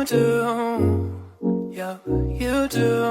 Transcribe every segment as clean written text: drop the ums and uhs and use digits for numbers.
You do, yeah, you do.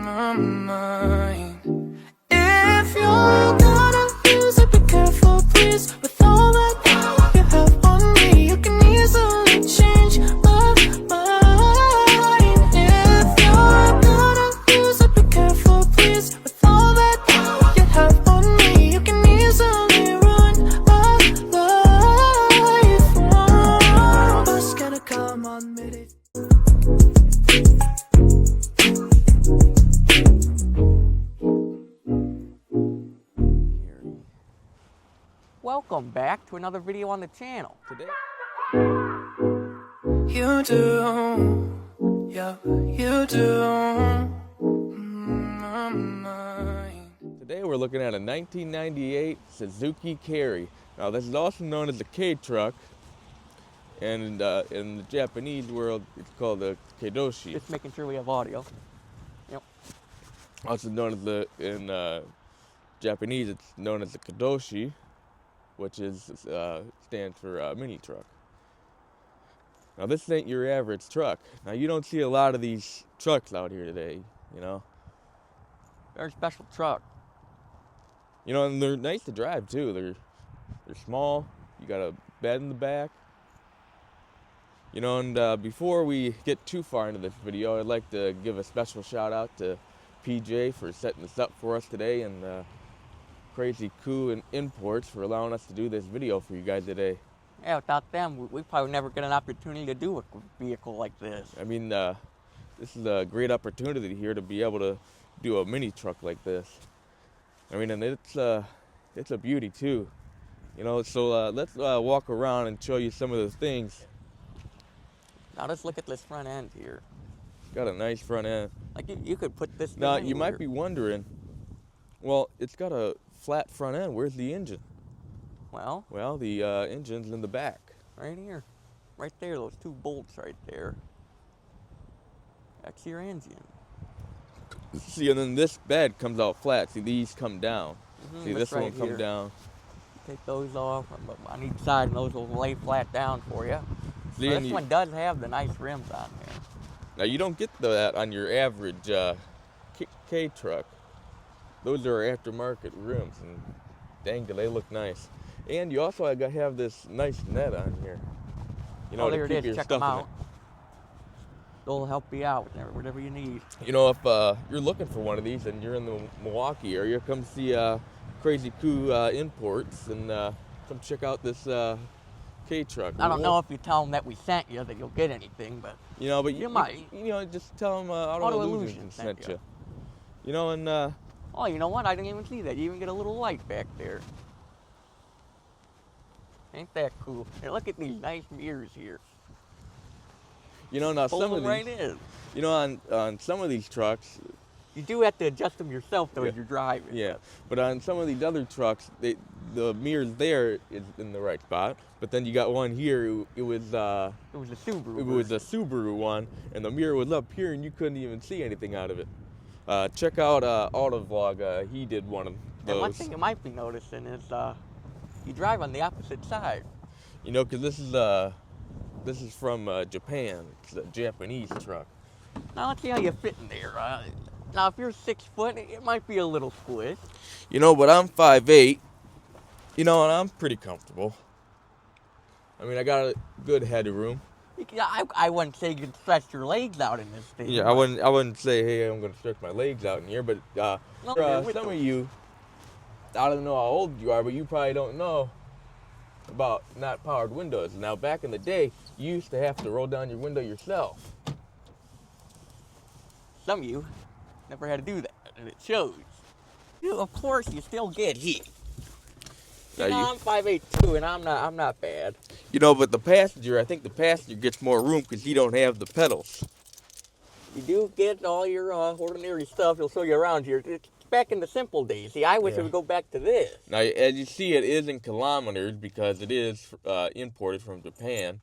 I'm mine. If you're gonna use it, be careful, please. With all the power you have on me, you can easily change my mind. If you're gonna use it, be careful, please. With all that power you have on me, you can easily run my life. Oh, what's gonna come on me? Welcome back to another video on the channel. Today, You do, yeah, you do. I'm mine. Today we're looking at a 1998 Suzuki Carry. Now this is also known as the K truck, and in the Japanese world it's called the Keidoshi. just making sure we have audio. Yep. Also known as in Japanese it's known as the Kadoshi, which is stands for mini truck. Now this ain't your average truck. Now you don't see a lot of these trucks out here today, you know. Very special truck. You know, and they're nice to drive too. They're small. You got a bed in the back. You know, and before we get too far into this video, I'd like to give a special shout out to PJ for setting this up for us today, and Crazy Coup and Imports for allowing us to do this video for you guys today. Yeah, without them, we probably never get an opportunity to do a vehicle like this. I mean, this is a great opportunity here to be able to do a mini truck like this. I mean, and it's a beauty too. You know, so let's walk around and show you some of the things. Now let's look at this front end here. It's got a nice front end. Like you could put this. Now anywhere. you might be wondering, well, it's got a flat front end. Where's the engine? Well, Well, the engine's in the back. right here, right there. Those two bolts right there. That's your engine. See, and then this bed comes out flat. See, these come down. See, this right one come here. down. Take those off on each side, and those will lay flat down for you. See, So and this you, one does have the nice rims on there. now you don't get that on your average K truck. Those are aftermarket rims, and dang, do they look nice. And you also have this nice net on here. You know, Oh, to there keep it your is. Check stuff them in out. They'll help you out with whatever you need. it. You know, if you're looking for one of these and you're in the Milwaukee area, come see Crazy Coup Imports and come check out this K truck. I don't know if you tell them that we sent you that you'll get anything, but You know, but You might. You know, just tell them Auto Auto Illusions Illusions sent sent you. you. You know, and oh, you know what? I didn't even see that. You even get a little light back there. Ain't that cool? Hey, look at these nice mirrors here. you know, now Pull some of them these, right in. you know, on some of these trucks, You do have to adjust them yourself though Yeah. as you're driving. yeah, but on some of these other trucks, the mirrors there is in the right spot, but then you got one here. It was It was a Subaru. it was a version. Subaru one, and the mirror was up here, and you couldn't even see anything out of it. Check out Autovlog. He did one of And one those. thing you might be noticing is you drive on the opposite side. You know, because this is from Japan. It's a Japanese truck. Now let's see how you fit in there. Now if you're 6 foot, it might be a little squish. You know, but I'm 5'8". You know, and I'm pretty comfortable. I mean, I got a good headroom. I wouldn't say you can stretch your legs out in this thing. Yeah, I wouldn't say, hey, I'm gonna stretch my legs out in here, but No, for, you're with some them. of you, I don't know how old you are, but you probably don't know about not powered windows. Now, back in the day, you used to have to roll down your window yourself. Some of you never had to do that, and it shows. You, of course, you still get hit. Now You know, you- I'm 5'8" too, and I'm not bad. You know, but the passenger, I think the passenger gets more room because he don't have the pedals. You do get all your ordinary stuff. They'll show you around here. It's back in the simple days. See, I wish Yeah. it would go back to this. Now, as you see, it is in kilometers because it is imported from Japan.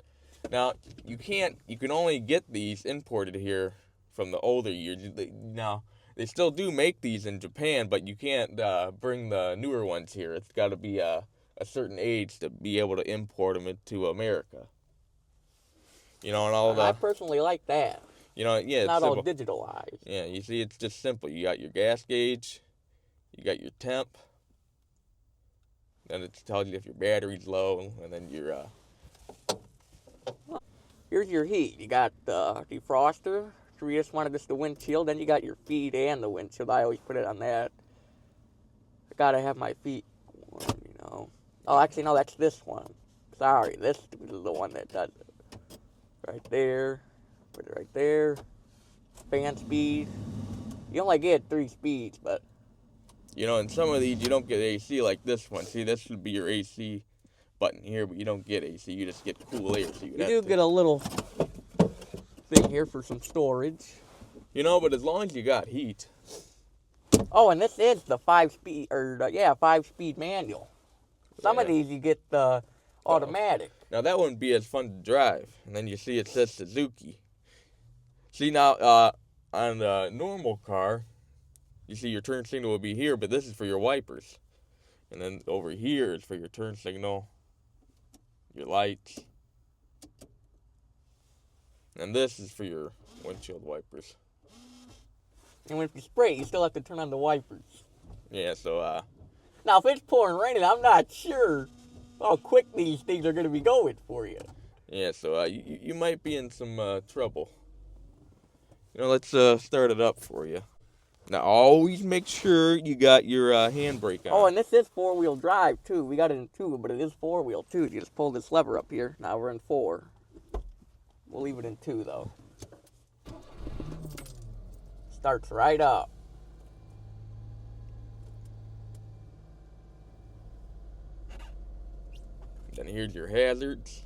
Now, you can only get these imported here from the older years. Now, they still do make these in Japan, but you can't bring the newer ones here. It's got to be a certain age to be able to import them into America. You know, and all I the, personally like that. you know, yeah, It's it's not all simple. digitalized. Yeah, you see, it's just simple. You got your gas gauge, you got your temp, then it tells you if your battery's low, and then your, Here's your heat. You got the defroster. So you just wanted this the windshield. Then you got your feet and the windshield. I always put it on that. I gotta have my feet warm, you know. Oh, actually, no, that's this one. Sorry, this is the one that does it. Right there. Put it right there. Fan speed. You only get 3 speeds, but you know, in some of these, you don't get AC like this one. See, this would be your AC button here, but you don't get AC. You just get cool air. So you do get a little thing here for some storage. You know, but as long as you got heat. Oh, and this is the 5-speed, or 5-speed manual. Some of Yeah. these you get the automatic. Now, that wouldn't be as fun to drive. And then you see it says Suzuki. See, now, on the normal car, you see your turn signal will be here, but this is for your wipers. And then over here is for your turn signal, your lights. And this is for your windshield wipers. And if you spray, you still have to turn on the wipers. Yeah, so, Now, if it's pouring raining, I'm not sure how quick these things are going to be going for you. yeah, so, you might be in some, trouble. You know, let's, start it up for you. Now, always make sure you got your, handbrake on. Oh, and this is 4-wheel drive, too. We got it in 2, but it is 4-wheel, too. You just pull this lever up here. Now we're in 4. We'll leave it in 2, though. Starts right up. Then here's your hazards.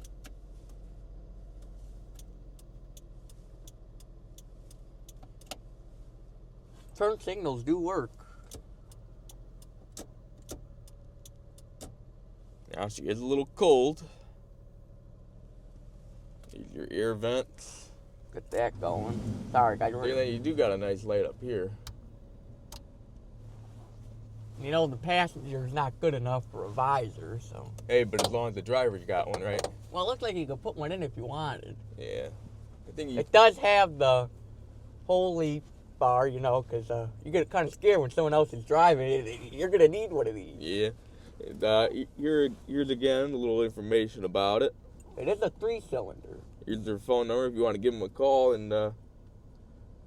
Turn signals do work. Now she is a little cold. Here's your air vents. Get that going. Sorry, guys. And then you do got a nice light up here. You know, the passenger's not good enough for a visor, so. Hey, but as long as the driver's got one, right? Well, it looks like you could put one in if you wanted. Yeah. I think you. It does have the holy bar, you know, because you get kind of scared when someone else is driving it. You're going to need one of these. Yeah. And, here's again a little information about it. It is a 3-cylinder. Here's their phone number if you want to give them a call, and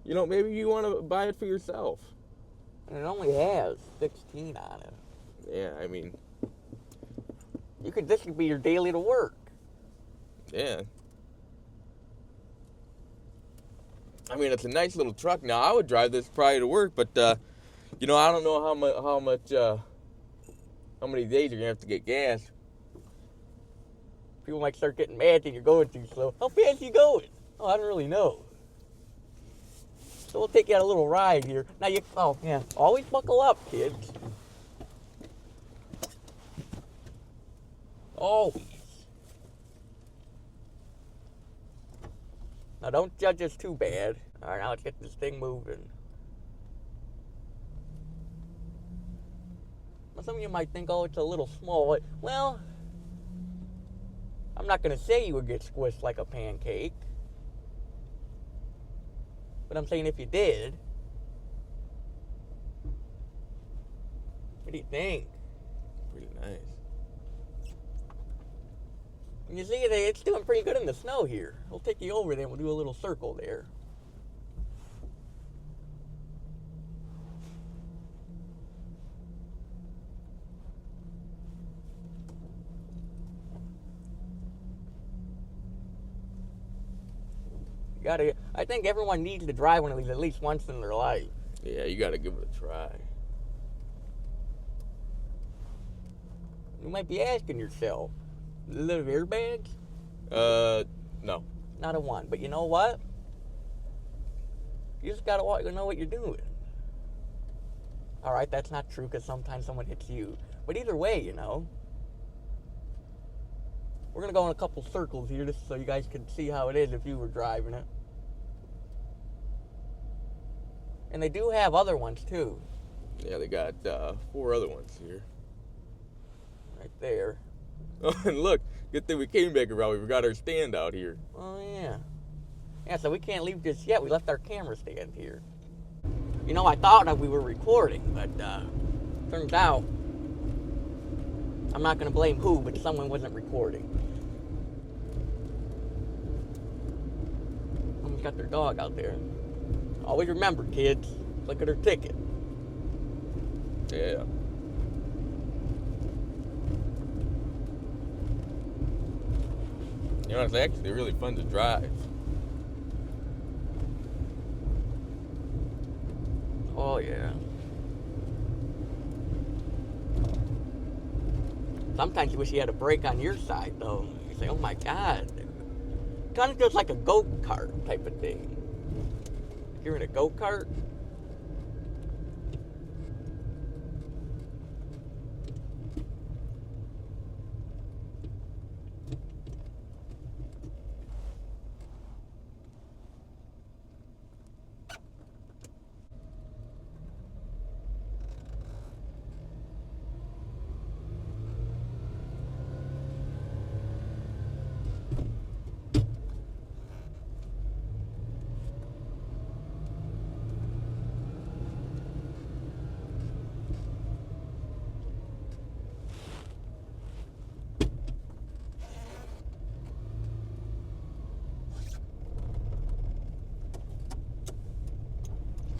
you know, maybe you want to buy it for yourself. And it only has 16 on it. Yeah, I mean, This could be your daily to work. yeah. I mean, it's a nice little truck. Now, I would drive this probably to work, but you know, I don't know how many days you're gonna have to get gas. People might start getting mad that you're going too slow. How fast you going? Oh, I don't really know. So we'll take you on a little ride here. Now always buckle up, kids. Always. Now don't judge us too bad. All right, now let's get this thing moving. Now some of you might think, oh, it's a little small. Well, I'm not going to say you would get squished like a pancake. But I'm saying if you did. What do you think? Pretty nice. You see, it's doing pretty good in the snow here. We'll take you over there and we'll do a little circle there. I think everyone needs to drive one of these at least once in their life. Yeah, you got to give it a try. You might be asking yourself, little airbags? No. Not a one. But you know what? You just got to know what you're doing. All right, that's not true because sometimes someone hits you. But either way, you know. We're going to go in a couple circles here just so you guys can see how it is if you were driving it. And they do have other ones too. Yeah, they got 4 other ones here. Right there. Oh, and look, good thing we came back around. We forgot our stand out here. Oh, yeah. Yeah, so we can't leave just yet. We left our camera stand here. You know, I thought that we were recording, but turns out I'm not going to blame who, but someone wasn't recording. Someone's got their dog out there. Always remember, kids, look at her ticket. Yeah. You know, it's actually really fun to drive. Oh, yeah. Sometimes you wish you had a brake on your side, though. You say, oh my God. Kind of just like a go-kart type of thing. If you're in a go-kart,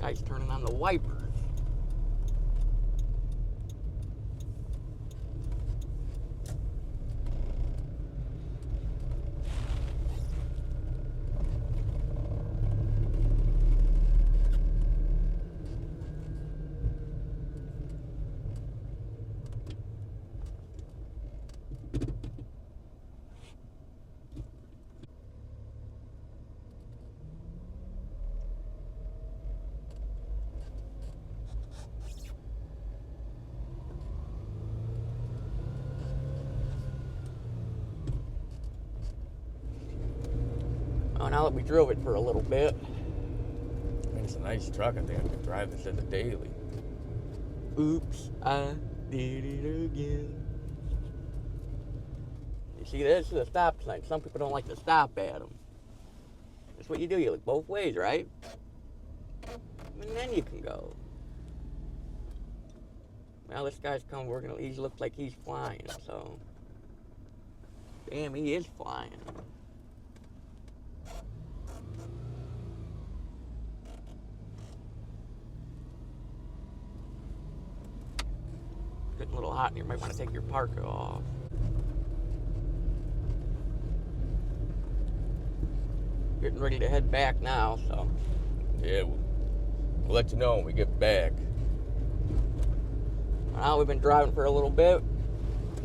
guy's turning on the wipers. Oh, now that we drove it for a little bit. I mean, it's a nice truck. I think I could drive this as a daily. Oops, I did it again. You see, this is a stop sign. Some people don't like to stop at them. That's what you do. You look both ways, right? And then you can go. Well, this guy's coming. He looks like he's flying, so. Damn, he is flying. Getting a little hot in here. You might want to take your parka off. Getting ready to head back now, so. Yeah, we'll let you know when we get back. Well, we've been driving for a little bit.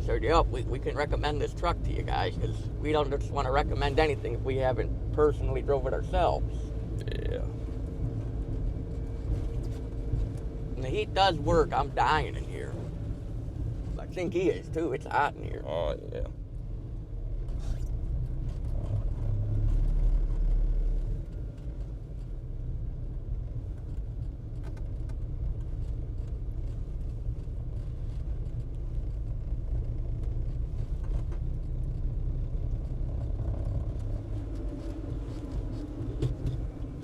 So, yep, we can recommend this truck to you guys, because we don't just want to recommend anything if we haven't personally drove it ourselves. Yeah. And the heat does work. I'm dying in here. I think he is, too. It's hot in here. Oh, yeah.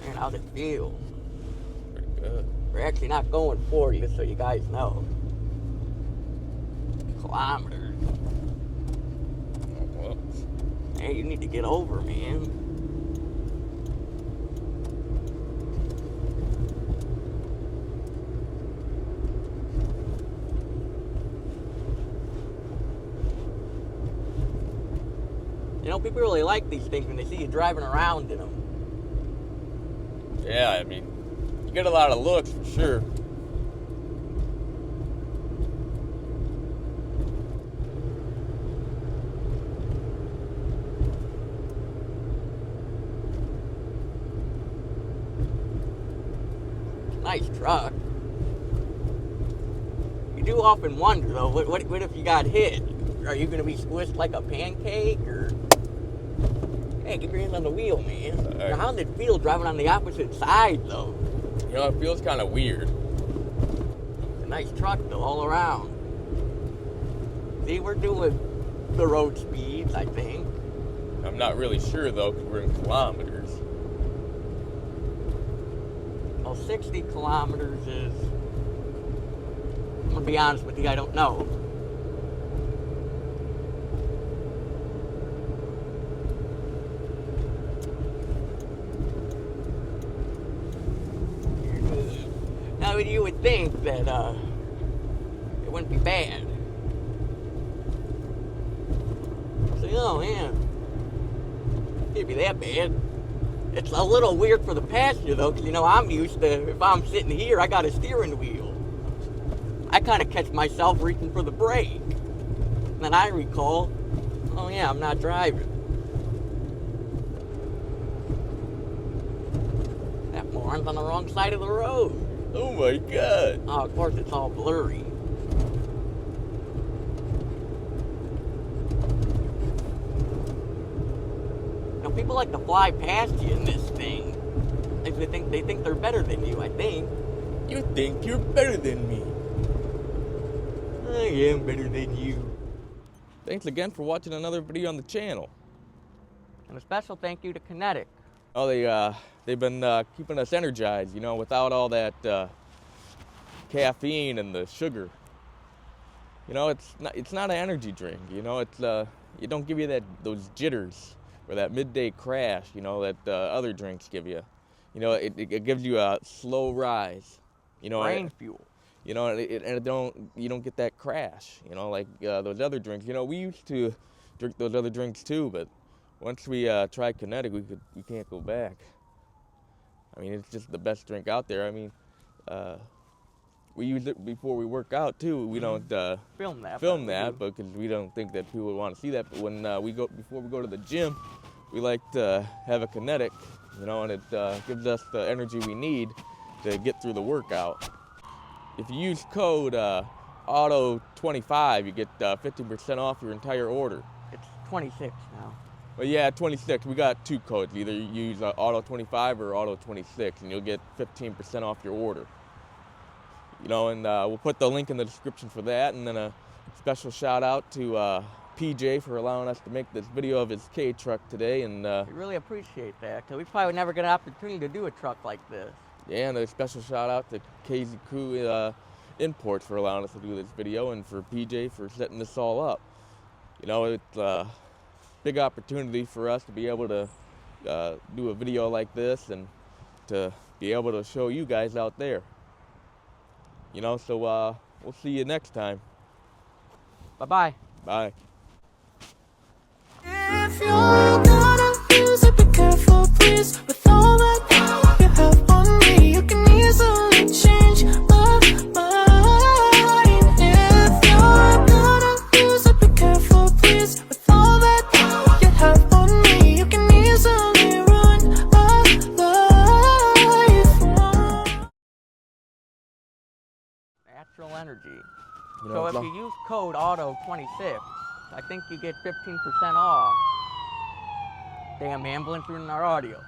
Man, how's it feel? Pretty good. We're actually not going 40, just so you guys know. Kilometers. Oh, well. Hey, you need to get over, man. You know, people really like these things when they see you driving around in them. Yeah, I mean, you get a lot of looks for sure. Nice truck. You do often wonder, though, what if you got hit? Are you going to be squished like a pancake, or... Hey, keep your hands on the wheel, man. Right. Now, how did it feel driving on the opposite side, though? You know, it feels kind of weird. It's a nice truck, though, all around. See, we're doing the road speeds, I think. I'm not really sure though, because we're in kilometers. Well, 60 kilometers is, I'm gonna be honest with you, I don't know. Now you would think that it wouldn't be bad. So, oh man, can't be that bad. It's a little weird for the passenger though, because you know I'm used to, if I'm sitting here, I got a steering wheel. I kind of catch myself reaching for the brake. And then I recall, oh yeah, I'm not driving. That moron's on the wrong side of the road. Oh my God. Oh, of course it's all blurry. Now people like to fly past you in this thing. They think they're better than you, I think. You think you're better than me. I am better than you. Thanks again for watching another video on the channel. And a special thank you to Kinetic. Oh, they've been keeping us energized, you know, without all that caffeine and the sugar. You know, it's not an energy drink. You know, it don't give you those jitters or that midday crash. You know that other drinks give you. You know, it gives you a slow rise. You know, Brain fuel. You know, you don't get that crash. You know, like those other drinks. You know, we used to drink those other drinks too, but once we tried Kinetic, we can't go back. I mean, it's just the best drink out there. I mean, we use it before we work out too. We don't Film that because we don't think that people would want to see that. But when before we go to the gym, we like to have a Kinetic, you know, and it gives us the energy we need to get through the workout. If you use code AUTO25, you get 15% off your entire order. It's 26 now. Well, yeah, 26. We got two codes. Either you use AUTO25 or AUTO26, and you'll get 15% off your order. You know, and we'll put the link in the description for that. And then a special shout out to PJ for allowing us to make this video of his K truck today. And We really appreciate that, because we probably would never get an opportunity to do a truck like this. yeah, and a special shout out to KZQ Imports for allowing us to do this video, and for PJ for setting this all up. You know, it's a big opportunity for us to be able to do a video like this and to be able to show you guys out there. You know, so we'll see you next time. Bye-bye. Bye. If you're gonna use it, be careful, please. With all that you have on me, you can easily change my mind. If you're gonna use it, be careful, please. With all that you have on me, you can easily run my life. Natural energy. You know, So it's if you use code AUTO26, I think you get 15% off. Damn ambulance ruining our audio.